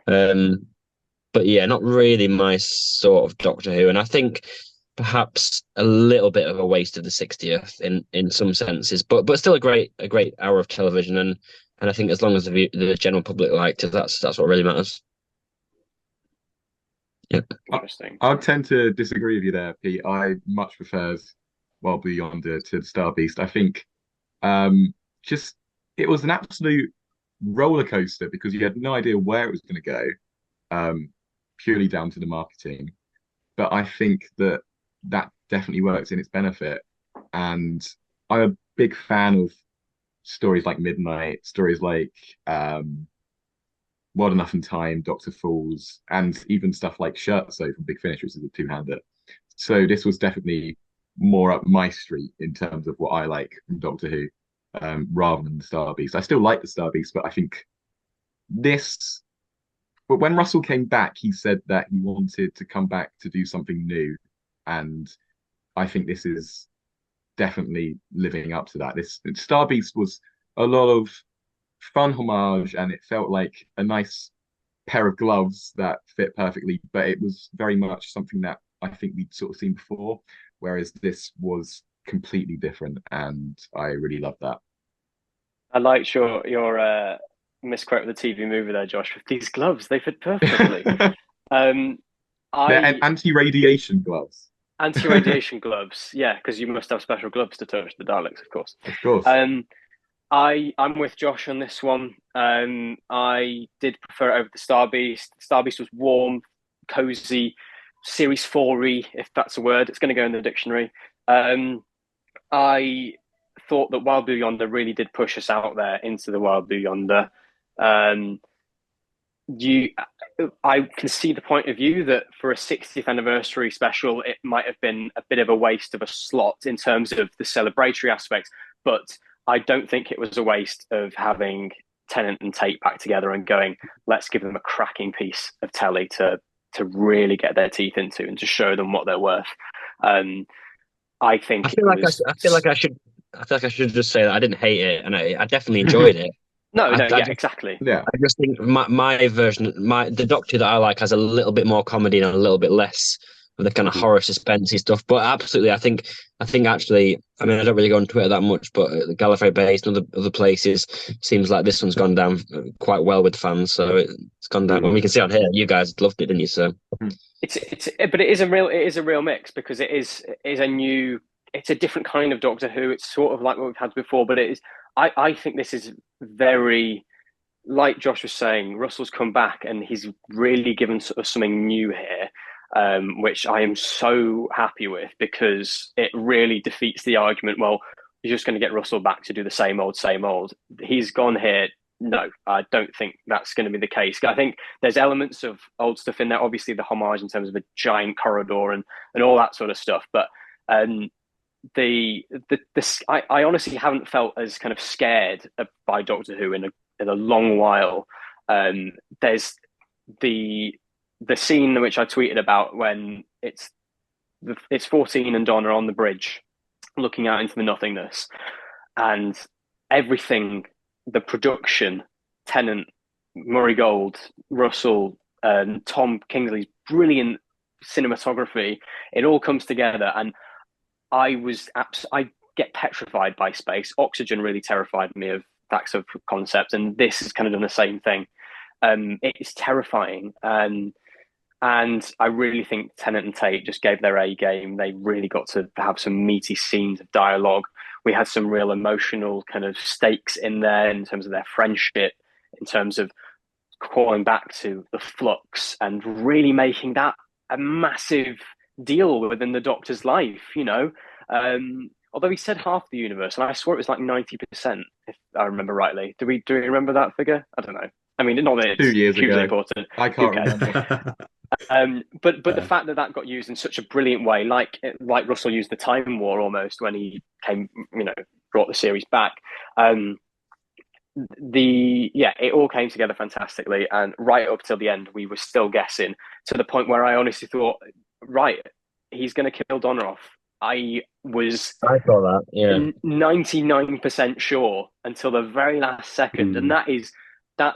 Speaker 4: But yeah, not really my sort of Doctor Who. And I think perhaps a little bit of a waste of the 60th in some senses, but still a great hour of television, and I think as long as the general public liked it, that's what really matters. Yeah,
Speaker 3: interesting.
Speaker 2: I tend to disagree with you there, Pete. I much prefers Wild Blue Yonder to Star Beast. I think just it was an absolute roller coaster because you had no idea where it was going to go, purely down to the marketing. But I think that definitely works in its benefit. And I'm a big fan of stories like Midnight, stories like Wild Enough in Time, Doctor Falls, and even stuff like Shirt So from Big Finish, which is a two-hander. So this was definitely more up my street in terms of what I like from Doctor Who, rather than the Star Beast. I still like the Star Beast, but I think this. But when Russell came back, he said that he wanted to come back to do something new, and I think this is definitely living up to that. This Star Beast was a lot of fun homage, and it felt like a nice pair of gloves that fit perfectly, but it was very much something that I think we'd sort of seen before, whereas this was completely different, and I really loved that.
Speaker 3: I liked your misquote of the TV movie there, Josh. With these gloves, they fit perfectly.
Speaker 2: They're anti-radiation gloves.
Speaker 3: Anti-radiation gloves, yeah, because you must have special gloves to touch the Daleks, of course.
Speaker 2: Of course.
Speaker 3: I'm with Josh on this one. I did prefer it over the Star Beast. Star Beast was warm, cozy, series 4-y, if that's a word. It's going to go in the dictionary. I thought that Wild Blue Yonder really did push us out there into the Wild Blue Yonder. I can see the point of view that for a 60th anniversary special, it might have been a bit of a waste of a slot in terms of the celebratory aspects, but I don't think it was a waste of having Tennant and Tate back together and going, let's give them a cracking piece of telly to really get their teeth into and to show them what they're worth. I think
Speaker 4: I feel like I should just say that I didn't hate it, and I definitely enjoyed it.
Speaker 3: Exactly.
Speaker 2: Yeah,
Speaker 4: I just think my version, the Doctor that I like has a little bit more comedy and a little bit less of the kind of horror suspensey stuff. But absolutely, I think actually, I mean, I don't really go on Twitter that much, but Gallifrey Base and other places seems like this one's gone down quite well with fans. So it's gone down. Well, we can see on here, you guys loved it, didn't you? So
Speaker 3: but it is a real mix because it's a different kind of Doctor Who. It's sort of like what we've had before, but it is. I think this is very, like Josh was saying, Russell's come back and he's really given sort of something new here, which I am so happy with because it really defeats the argument, well, you're just going to get Russell back to do the same old, same old. He's gone here. No, I don't think that's going to be the case. I think there's elements of old stuff in there, obviously the homage in terms of a giant corridor and all that sort of stuff, but I honestly haven't felt as kind of scared by Doctor Who in a long while. There's the scene which I tweeted about when it's 14 and Donna on the bridge looking out into the nothingness, and everything, the production, Tennant, Murray Gold, Russell, Tom Kingsley's brilliant cinematography, it all comes together, and I get petrified by space. Oxygen really terrified me of that sort of concept, and this has kind of done the same thing. It's terrifying, and I really think Tennant and Tate just gave their A game. They really got to have some meaty scenes of dialogue. We had some real emotional kind of stakes in there in terms of their friendship, in terms of calling back to the Flux and really making that a massive deal within the Doctor's life, although he said half the universe, and I swore it was like 90%, if I remember rightly. Do we remember that figure? I don't know. I mean, not that it's
Speaker 2: 2 years
Speaker 3: hugely
Speaker 2: ago.
Speaker 3: important.
Speaker 2: I can't remember.
Speaker 3: But the fact that got used in such a brilliant way, like Russell used the Time War almost when he came, brought the series back. It all came together fantastically, and right up till the end, we were still guessing, to the point where I honestly thought, right, he's going to kill Donner. I thought
Speaker 4: that, yeah,
Speaker 3: 99% sure until the very last second, and that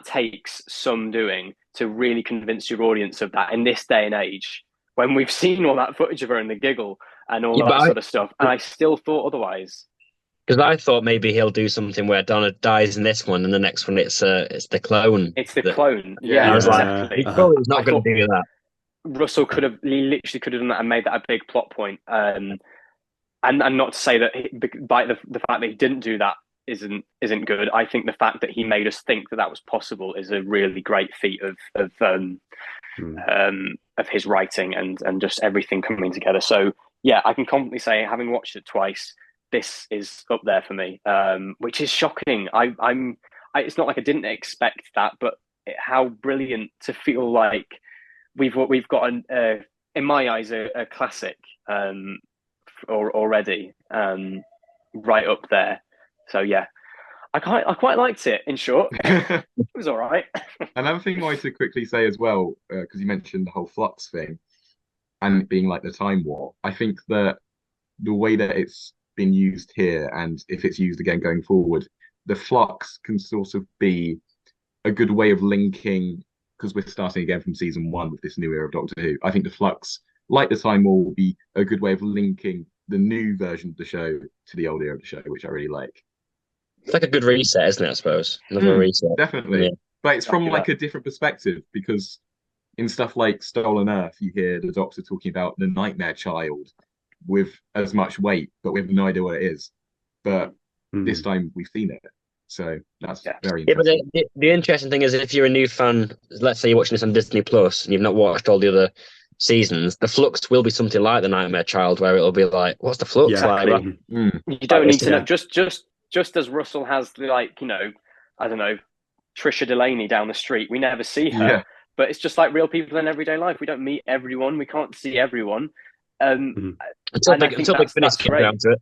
Speaker 3: takes some doing to really convince your audience of that in this day and age, when we've seen all that footage of her in the giggle and all that sort of stuff, and I still thought otherwise.
Speaker 4: Because I thought maybe he'll do something where Donna dies in this one, and the next one it's the clone.
Speaker 3: It's the clone.
Speaker 4: Yeah, I was
Speaker 3: exactly.
Speaker 4: He probably was not going to do that.
Speaker 3: Russell literally could have done that and made that a big plot point. And not to say that by the fact that he didn't do that isn't good. I think the fact that he made us think that was possible is a really great feat of his writing and just everything coming together. So yeah, I can confidently say, having watched it twice, this is up there for me, which is shocking. It's not like I didn't expect that, but how brilliant to feel like we've got in my eyes a classic already, right up there. So yeah, I quite liked it. In short, it was all right.
Speaker 2: Another thing I wanted to quickly say as well, because you mentioned the whole Flux thing and it being like the Time War. I think that the way that it's been used here, and if it's used again going forward, the Flux can sort of be a good way of linking, because we're starting again from season 1 with this new era of Doctor Who. I think the Flux, like the Time War, will be a good way of linking the new version of the show to the old era of the show, which I really like.
Speaker 4: It's like a good reset, isn't it? I suppose another reset,
Speaker 2: definitely.
Speaker 4: Yeah.
Speaker 2: But it's from like a different perspective, because in stuff like Stolen Earth, you hear the Doctor talking about the Nightmare Child with as much weight, but we have no idea what it is. But this time we've seen it, so that's very interesting.
Speaker 4: But the interesting thing is, if you're a new fan, let's say you're watching this on Disney Plus and you've not watched all the other seasons, the Flux will be something like the Nightmare Child, where it'll be like, what's the Flux?
Speaker 3: Exactly. You don't need to know. Just as Russell has, like, I don't know, Trisha Delaney down the street. We never see her, but it's just like real people in everyday life. We don't meet everyone. We can't see everyone.
Speaker 4: Until Big Finish gets around to it.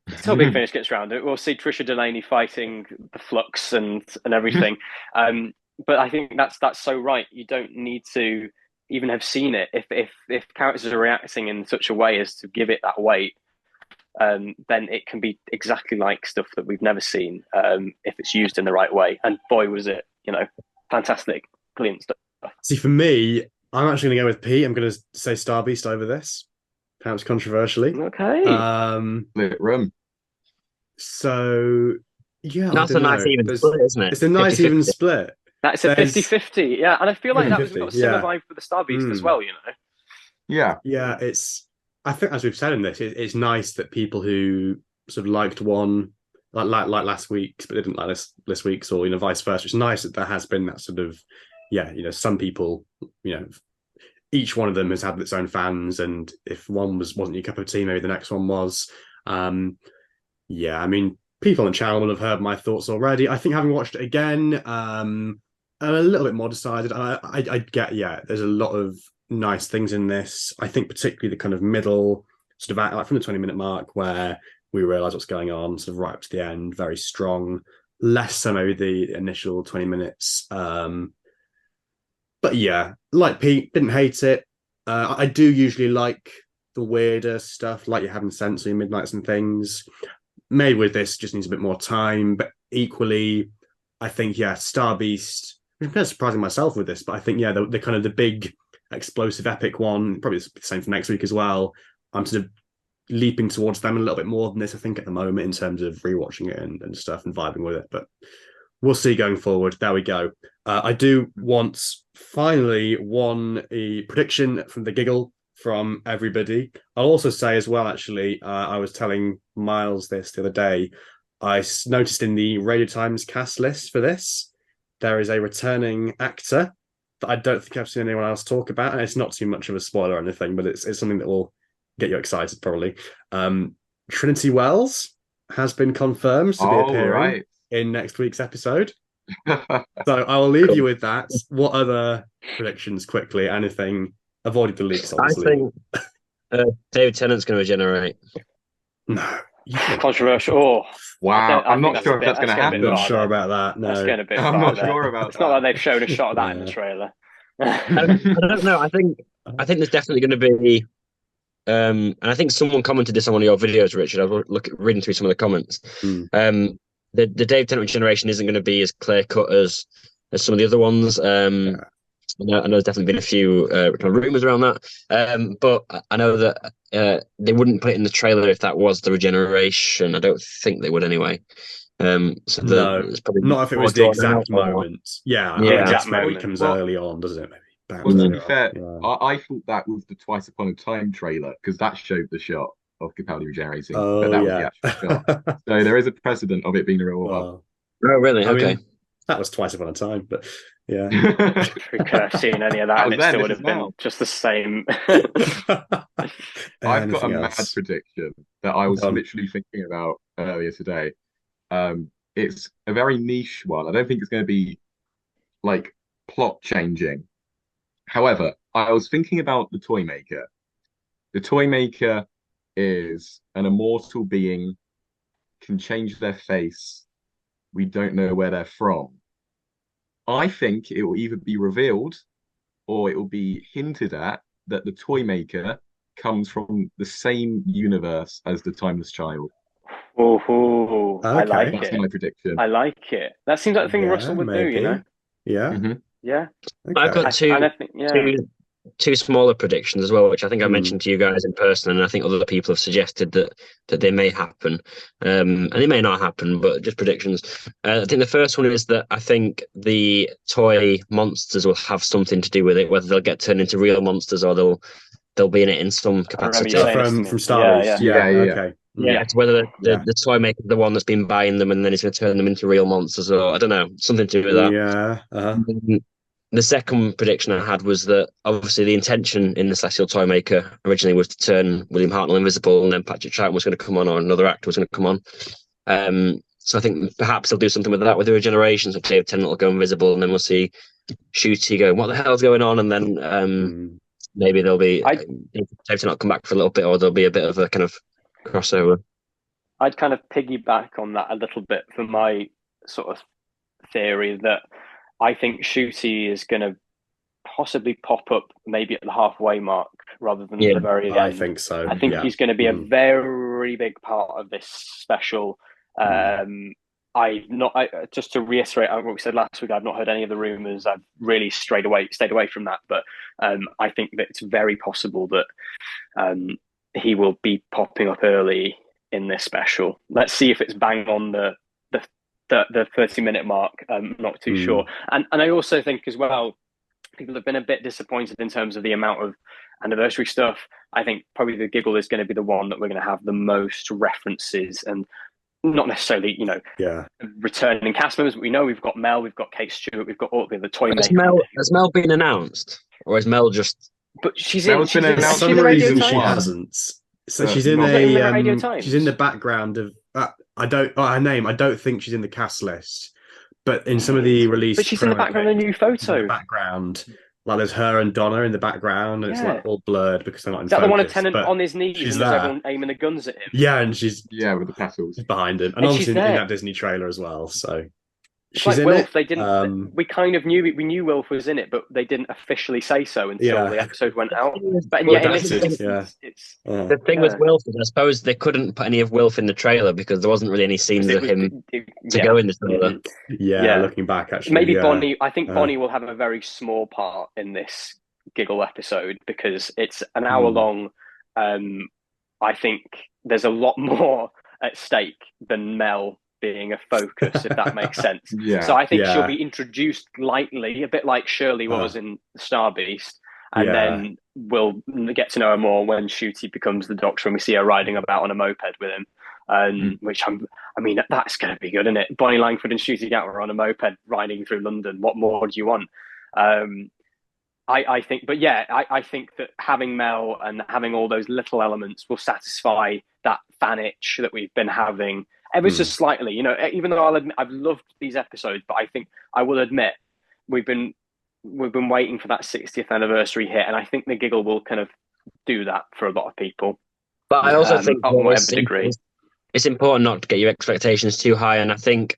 Speaker 3: Until Big Finish gets around to it, we'll see Trisha Delaney fighting the Flux and everything. But I think that's so right. You don't need to even have seen it. If characters are reacting in such a way as to give it that weight, then it can be exactly like stuff that we've never seen, if it's used in the right way. And boy, was it, fantastic, brilliant stuff.
Speaker 1: See, for me, I'm actually going to go with Pete. I'm going to say Star Beast over this, perhaps controversially.
Speaker 3: Okay.
Speaker 2: Room.
Speaker 1: So, yeah.
Speaker 4: That's a nice even split, isn't it?
Speaker 1: It's a nice 50-50. Even split.
Speaker 3: That's a 50-50, yeah. And I feel like that was got a similar vibe for the Star Beast as well,
Speaker 2: Yeah.
Speaker 1: Yeah, I think, as we've said in this, it's nice that people who sort of liked one, like last week's, but didn't like this week's, or vice versa. It's nice that there has been that sort of, some people, each one of them has had its own fans, and if one wasn't your cup of tea, maybe the next one was. I mean, people on the channel will have heard my thoughts already. I think having watched it again, I'm a little bit more decided. I get, there's a lot of nice things in this. I think particularly the kind of middle sort of like from the 20-minute mark where we realize what's going on, sort of right up to the end, very strong. Less so maybe the initial 20 minutes. But yeah, like Pete, didn't hate it. I do usually like the weirder stuff, like you're having Sensory Midnights and things. Maybe with this just needs a bit more time, but equally, I think, Star Beast, I'm kind of surprising myself with this, but I think, the kind of the big explosive epic one, probably the same for next week as well. I'm sort of, leaping towards them a little bit more than this, I think, at the moment in terms of rewatching it and stuff and vibing with it. But we'll see going forward. There we go. I do want finally a prediction from the giggle from everybody. I'll also say as well, actually, I was telling Miles this the other day. I noticed in the Radio Times cast list for this, there is a returning actor that I don't think I've seen anyone else talk about, and it's not too much of a spoiler or anything, but it's something that will get you excited probably. Trinity Wells has been confirmed to be appearing in next week's episode. So I will leave you with that. What other predictions quickly? Anything? Avoided the leaks, obviously.
Speaker 4: I think David Tennant's going to regenerate.
Speaker 1: No.
Speaker 3: Controversial. Oh,
Speaker 2: wow. I'm not sure if that's going to happen.
Speaker 1: I'm not sure about that. No.
Speaker 3: That's getting a bit
Speaker 2: I'm not sure about that.
Speaker 3: It's not like they've shown a shot of that in the trailer.
Speaker 4: I don't know. I think there's definitely going to be, and I think someone commented this on one of your videos, Richard. I was reading through some of the comments. The Dave Tennant regeneration isn't going to be as clear cut as some of the other ones. I know there's definitely been a few rumors around that, but I know that they wouldn't put it in the trailer if that was the regeneration. I don't think they would anyway. No,
Speaker 1: it's probably not if it was the exact moment. Yeah,
Speaker 3: the
Speaker 1: exact moment comes early on, doesn't it? Maybe.
Speaker 2: Well, to be fair, I thought that was the Twice Upon a Time trailer because that showed the shot of Capaldi regenerating, but that was the actual shot. So there is a precedent of it being a real one.
Speaker 4: Oh, really? Okay.
Speaker 1: I mean, that was Twice Upon a Time, but yeah.
Speaker 3: We could have seen any of that, and it still would have been just the same.
Speaker 2: I've got a mad prediction that I was literally thinking about earlier today. It's a very niche one. I don't think it's going to be like plot changing. However, I was thinking about the toy maker. The toy maker is an immortal being, can change their face. We don't know where they're from. I think it will either be revealed or it will be hinted at that the toy maker comes from the same universe as the Timeless Child.
Speaker 3: Oh, okay. I like
Speaker 2: That's
Speaker 3: it.
Speaker 2: my prediction.
Speaker 3: I like it. That seems like the thing Russell would do, you know?
Speaker 1: Yeah.
Speaker 2: Mm-hmm.
Speaker 3: Yeah.
Speaker 4: Okay. I've got two smaller predictions as well, which I think I mentioned to you guys in person, and I think other people have suggested that they may happen, and they may not happen, but just predictions. I think the first one is that I think the toy monsters will have something to do with it, whether they'll get turned into real monsters or they'll be in it in some capacity.
Speaker 1: From Star Wars. Yeah. Okay.
Speaker 4: Yeah, it's whether the toy maker is the one that's been buying them and then he's going to turn them into real monsters, or I don't know, something to do with that.
Speaker 1: Yeah.
Speaker 4: The second prediction I had was that obviously the intention in the Celestial Toy Maker originally was to turn William Hartnell invisible, and then Patrick Troughton was going to come on, or another actor was going to come on. So I think perhaps they'll do something with that with the regeneration. So Dave Tennant will go invisible, and then we'll see Shooty going, "What the hell's going on?" And then maybe there'll be Dave Tennant come back for a little bit, or there'll be a bit of a kind of crossover.
Speaker 3: I'd kind of piggyback on that a little bit for my sort of theory that I think Shooty is going to possibly pop up maybe at the halfway mark rather than at the very end.
Speaker 1: I think so.
Speaker 3: I think he's going to be a very big part of this special. Just to reiterate what we said last week, I've not heard any of the rumors. I've really stayed away from that. But I think that it's very possible that he will be popping up early in this special. Let's see if it's bang on the 30-minute mark. I'm not too sure. And I also think as well, people have been a bit disappointed in terms of the amount of anniversary stuff. I think probably the giggle is going to be the one that we're going to have the most references, and not necessarily, returning cast members. But we know we've got Mel, we've got Kate Stewart, we've got all the toy maker.
Speaker 4: Has Mel been announced, or is Mel just?
Speaker 3: But she's
Speaker 1: in. For some reason, she hasn't. So she's in she's in the background of. Her name. I don't think she's in the cast list, but in some of the release.
Speaker 3: But she's in the background of a new photo.
Speaker 1: In the background, like there's her and Donna in the background, and it's like all blurred because they're not in
Speaker 3: focus. Is that the one of
Speaker 1: Tennant
Speaker 3: on his knees and there's everyone aiming the guns at him?
Speaker 1: Yeah, and she's
Speaker 2: with the petals
Speaker 1: behind him, and obviously in that Disney trailer as well. So
Speaker 3: she's like in Wilf. It. They didn't. We kind of knew we knew Wilf was in it, but they didn't officially say so until the episode went out. But yet, in this instance, it's
Speaker 4: the thing with Wilf is I suppose they couldn't put any of Wilf in the trailer because there wasn't really any scenes of him to go in the trailer.
Speaker 1: Yeah, looking back, actually,
Speaker 3: maybe Bonnie. I think Bonnie will have a very small part in this giggle episode because it's an hour long. I think there's a lot more at stake than Mel being a focus, if that makes sense.
Speaker 2: Yeah.
Speaker 3: So I think
Speaker 1: Yeah.
Speaker 3: she'll be introduced lightly, a bit like Shirley was in Star Beast, and then we'll get to know her more when Shooty becomes the Doctor and we see her riding about on a moped with him. Which that's going to be good, isn't it? Bonnie Langford and Shooty Gatwa on a moped riding through London. What more do you want? I think that having Mel and having all those little elements will satisfy that fan itch that we've been having ever so slightly. You know, even though I've loved these episodes, but I think I will admit we've been waiting for that 60th anniversary hit, and I think the giggle will kind of do that for a lot of people.
Speaker 4: But I also think
Speaker 3: it's
Speaker 4: important not to get your expectations too high, and I think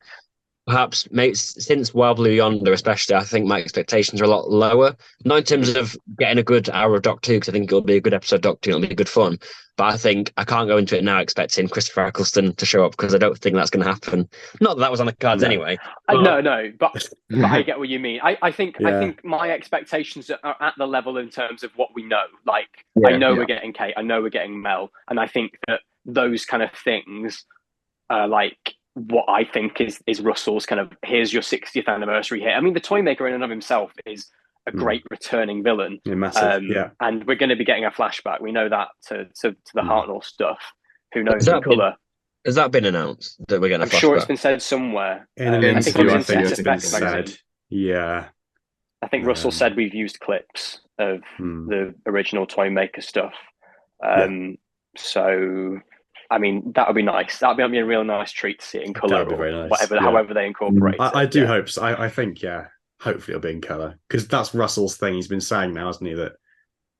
Speaker 4: perhaps since Wild Blue Yonder, especially, I think my expectations are a lot lower. Not in terms of getting a good hour of Doctor Who, because I think it'll be a good episode of Doctor Who, it'll be good fun. But I think I can't go into it now expecting Christopher Eccleston to show up, because I don't think that's going to happen. Not that was on the cards anyway.
Speaker 3: But I get what you mean. I think my expectations are at the level in terms of what we know. Like, I know we're getting Kate, I know we're getting Mel, and I think that those kind of things are like what I think is Russell's kind of, here's your 60th anniversary hit. I mean, the Toymaker in and of himself is a great returning villain.
Speaker 1: Yeah, massive.
Speaker 3: And we're going to be getting a flashback. We know that to the Hartnell stuff. Who knows in colour?
Speaker 4: Has that been announced that we're getting a flashback?
Speaker 3: I'm sure it's been said somewhere.
Speaker 1: In an interview, I think it's been said. Yeah.
Speaker 3: I think Russell said we've used clips of the original Toymaker stuff. So, I mean, that would be nice. That would be a real nice treat to see it in colour.
Speaker 1: That would be very nice.
Speaker 3: However they incorporate it.
Speaker 1: I do hope so. I think, hopefully it'll be in colour. Because that's Russell's thing. He's been saying now, hasn't he, that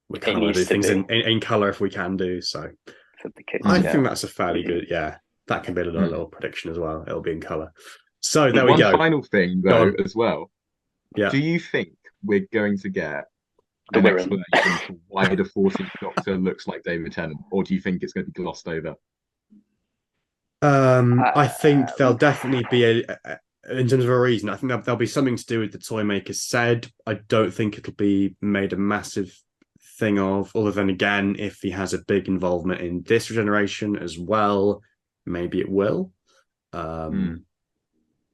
Speaker 1: we kind of want to do things in colour if we can do. So
Speaker 3: for the kids,
Speaker 1: I think that's a fairly good, that can be another little prediction as well. It'll be in colour. So there we go.
Speaker 2: One final thing, though, as well.
Speaker 1: Yeah.
Speaker 2: Do you think we're going to get an explanation for why the 14th Doctor looks like David Tennant? Or do you think it's going to be glossed over?
Speaker 1: I think there'll definitely be in terms of a reason. I think there'll be something to do with the Toymaker said. I don't think it'll be made a massive thing of, other than, again, if he has a big involvement in this regeneration as well, maybe it will. I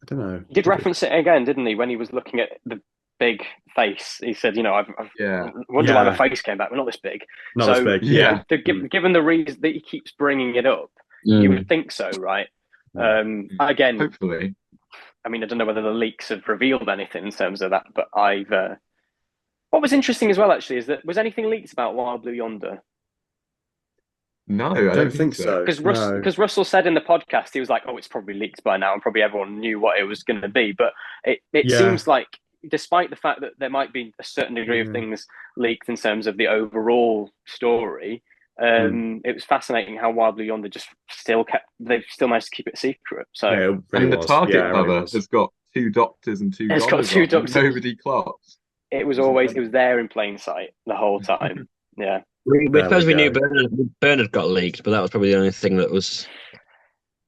Speaker 1: don't know.
Speaker 3: He did reference it again, didn't he, when he was looking at the big face? He said, I wonder why the face came back. We're not this big.
Speaker 1: This big. Yeah.
Speaker 3: Given the reason that he keeps bringing it up, you would think so, right? Again,
Speaker 2: hopefully.
Speaker 3: I mean, I don't know whether the leaks have revealed anything in terms of that, but what was interesting as well, actually, is that was anything leaked about Wild Blue Yonder?
Speaker 2: No, I don't think so.
Speaker 3: Because Russell said in the podcast, he was like, "Oh, it's probably leaked by now, and probably everyone knew what it was going to be." But it seems like, despite the fact that there might be a certain degree of things leaked in terms of the overall story, it was fascinating how Wild Blue Yonder they've still managed to keep it secret. So,
Speaker 2: the target cover has got 2 doctors and 2
Speaker 3: It's got 2 doctors.
Speaker 2: Nobody clocks.
Speaker 3: It was there in plain sight the whole time. Yeah.
Speaker 4: We suppose we knew Bernard got leaked, but that was probably the only thing that was.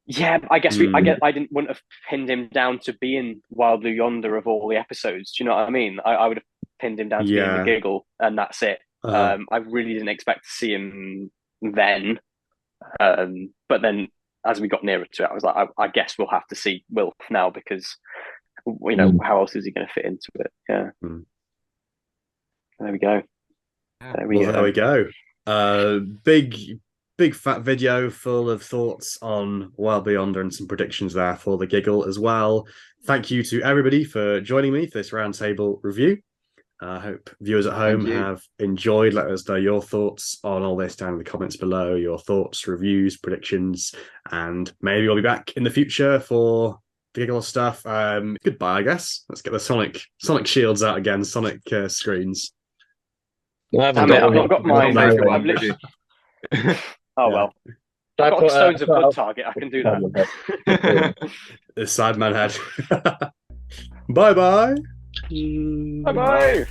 Speaker 3: Yeah, I guess I wouldn't have pinned him down to being Wild Blue Yonder of all the episodes. Do you know what I mean? I would have pinned him down to being the giggle, and that's it. I really didn't expect to see him then. But then as we got nearer to it, I was like, I guess we'll have to see Wilf now, because how else is he going to fit into it? Yeah. There we go.
Speaker 1: There we go. Big fat video full of thoughts on Wild Blue Yonder and some predictions there for the giggle as well. Thank you to everybody for joining me for this roundtable review. I hope viewers at home have enjoyed. Let us know your thoughts on all this down in the comments below, your thoughts, reviews, predictions, and maybe we'll be back in the future for the giggle stuff. Goodbye, I guess. Let's get the Sonic shields out again, Sonic screens.
Speaker 3: I've got mine. I've literally... Oh well. I've got Stones of Blood target. I can do that.
Speaker 1: The Sideman head. Bye bye.
Speaker 3: Bye bye.